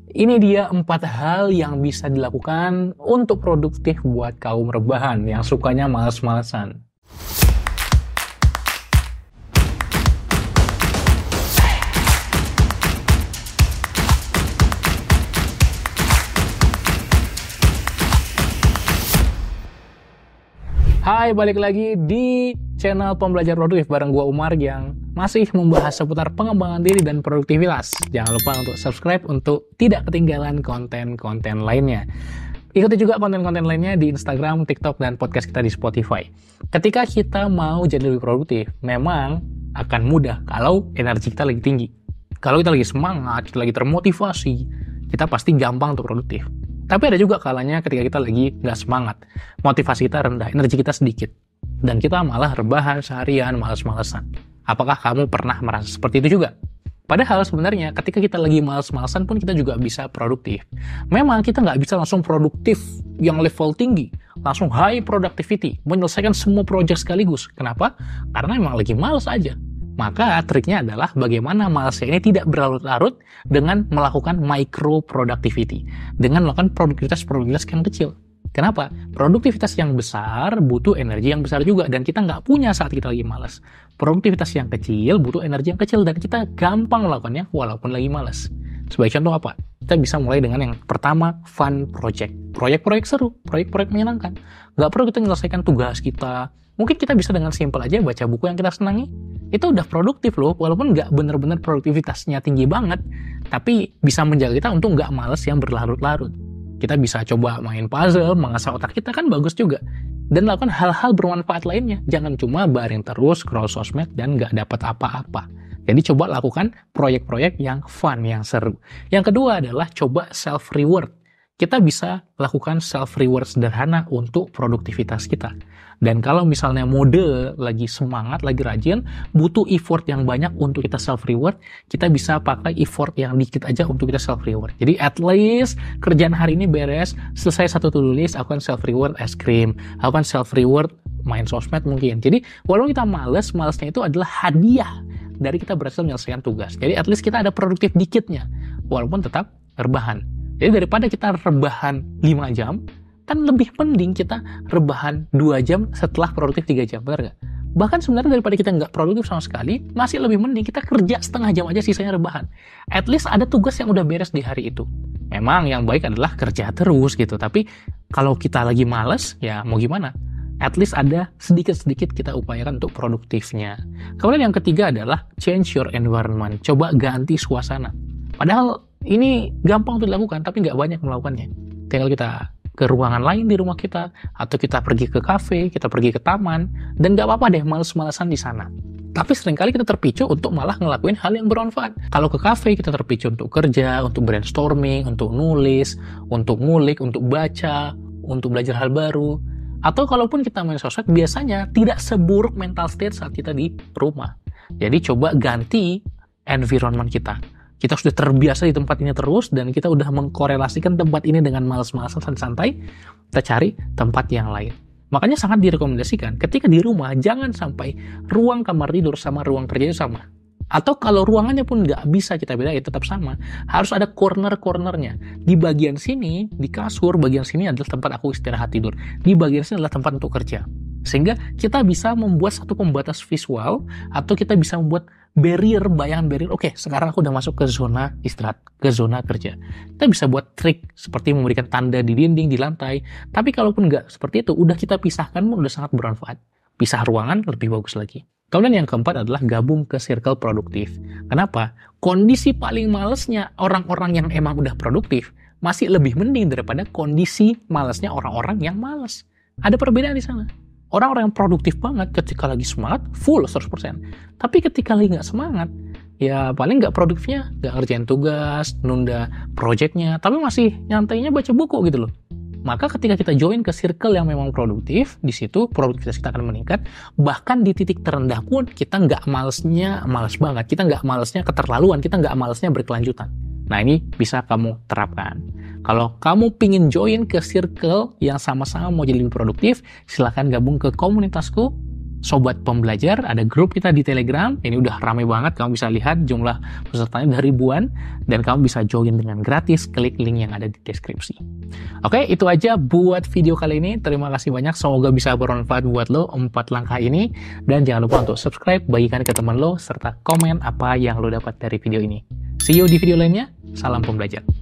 Ini dia 4 hal yang bisa dilakukan untuk produktif buat kaum rebahan yang sukanya males-malesan. Hai, balik lagi di channel Pembelajar Produktif bareng gua Umar yang masih membahas seputar pengembangan diri dan produktivitas. Jangan lupa untuk subscribe untuk tidak ketinggalan konten-konten lainnya. Ikuti juga konten-konten lainnya di Instagram, TikTok, dan podcast kita di Spotify. Ketika kita mau jadi lebih produktif, memang akan mudah kalau energi kita lagi tinggi. Kalau kita lagi semangat, kita lagi termotivasi, kita pasti gampang untuk produktif. Tapi ada juga kalanya ketika kita lagi nggak semangat, motivasi kita rendah, energi kita sedikit, dan kita malah rebahan seharian, males-malesan. Apakah kamu pernah merasa seperti itu juga? Padahal sebenarnya ketika kita lagi males-malesan pun kita juga bisa produktif. Memang kita nggak bisa langsung produktif yang level tinggi, langsung high productivity, menyelesaikan semua project sekaligus. Kenapa? Karena emang lagi males aja. Maka triknya adalah bagaimana malesnya ini tidak berlarut-larut dengan melakukan micro productivity, dengan melakukan produktivitas yang kecil. Kenapa? Produktivitas yang besar butuh energi yang besar juga, dan kita nggak punya saat kita lagi malas. Produktivitas yang kecil butuh energi yang kecil, dan kita gampang melakukannya walaupun lagi malas. Sebagai contoh apa? Kita bisa mulai dengan yang pertama, fun project. Proyek-proyek seru, proyek-proyek menyenangkan. Nggak perlu kita menyelesaikan tugas kita. Mungkin kita bisa dengan simpel aja baca buku yang kita senangi. Itu udah produktif loh, walaupun nggak bener-bener produktivitasnya tinggi banget, tapi bisa menjaga kita untuk nggak males yang berlarut-larut. Kita bisa coba main puzzle, mengasah otak kita, kan bagus juga. Dan lakukan hal-hal bermanfaat lainnya. Jangan cuma baring terus, scroll sosmed, dan nggak dapat apa-apa. Jadi coba lakukan proyek-proyek yang fun, yang seru. Yang kedua adalah coba self-reward. Kita bisa lakukan self-reward sederhana untuk produktivitas kita. Dan kalau misalnya mode lagi semangat, lagi rajin, butuh effort yang banyak untuk kita self-reward, kita bisa pakai effort yang dikit aja untuk kita self-reward. Jadi at least kerjaan hari ini beres, selesai satu to-do list, aku akan self-reward es krim, aku akan self-reward main sosmed mungkin. Jadi walaupun kita malesnya itu adalah hadiah dari kita berhasil menyelesaikan tugas. Jadi at least kita ada produktif dikitnya, walaupun tetap rebahan. Jadi daripada kita rebahan 5 jam, kan lebih mending kita rebahan 2 jam setelah produktif 3 jam, benar nggak? Bahkan sebenarnya daripada kita nggak produktif sama sekali, masih lebih mending kita kerja setengah jam aja sisanya rebahan. At least ada tugas yang udah beres di hari itu. Memang yang baik adalah kerja terus gitu, tapi kalau kita lagi males, ya mau gimana? At least ada sedikit-sedikit kita upayakan untuk produktifnya. Kemudian yang ketiga adalah change your environment. Coba ganti suasana. Padahal ini gampang untuk dilakukan, tapi nggak banyak melakukannya. Tinggal kita ke ruangan lain di rumah kita, atau kita pergi ke kafe, kita pergi ke taman, dan nggak apa-apa deh males-malesan di sana. Tapi seringkali kita terpicu untuk malah ngelakuin hal yang bermanfaat. Kalau ke kafe, kita terpicu untuk kerja, untuk brainstorming, untuk nulis, untuk ngulik, untuk baca, untuk belajar hal baru. Atau kalaupun kita main sosmed, biasanya tidak seburuk mental state saat kita di rumah. Jadi coba ganti environment kita. Kita sudah terbiasa di tempat ini terus, dan kita udah mengkorelasikan tempat ini dengan malas-malasan santai, kita cari tempat yang lain. Makanya sangat direkomendasikan, ketika di rumah, jangan sampai ruang kamar tidur sama ruang kerja itu sama. Atau kalau ruangannya pun nggak bisa kita bedain, tetap sama, harus ada corner-cornernya. Di bagian sini, di kasur, bagian sini adalah tempat aku istirahat tidur. Di bagian sini adalah tempat untuk kerja. Sehingga kita bisa membuat satu pembatas visual, atau kita bisa membuat bayangan barrier. Oke, sekarang aku udah masuk ke zona istirahat, ke zona kerja. Kita bisa buat trik seperti memberikan tanda di dinding, di lantai. Tapi kalaupun nggak seperti itu, udah kita pisahkan, udah sangat bermanfaat. Pisah ruangan lebih bagus lagi. Kemudian yang keempat adalah gabung ke circle produktif. Kenapa? Kondisi paling malesnya orang-orang yang emang udah produktif masih lebih mending daripada kondisi malesnya orang-orang yang males. Ada perbedaan di sana. Orang-orang yang produktif banget ketika lagi semangat, full 100%. Tapi ketika lagi nggak semangat, ya paling nggak produktifnya, nggak ngerjain tugas, nunda projectnya, tapi masih nyantainya baca buku gitu loh. Maka ketika kita join ke circle yang memang produktif, di situ produktivitas kita akan meningkat. Bahkan di titik terendah pun kita nggak malesnya malas banget, kita nggak malesnya keterlaluan, kita nggak malesnya berkelanjutan. Nah ini bisa kamu terapkan. Kalau kamu pingin join ke circle yang sama-sama mau jadi lebih produktif, silahkan gabung ke komunitasku Sobat Pembelajar, ada grup kita di Telegram. Ini udah ramai banget, kamu bisa lihat jumlah pesertanya udah ribuan, dan kamu bisa join dengan gratis, klik link yang ada di deskripsi. Oke, itu aja buat video kali ini. Terima kasih banyak, semoga bisa bermanfaat buat lo 4 langkah ini. Dan jangan lupa untuk subscribe, bagikan ke teman lo, serta komen apa yang lo dapat dari video ini. See you di video lainnya, salam pembelajar.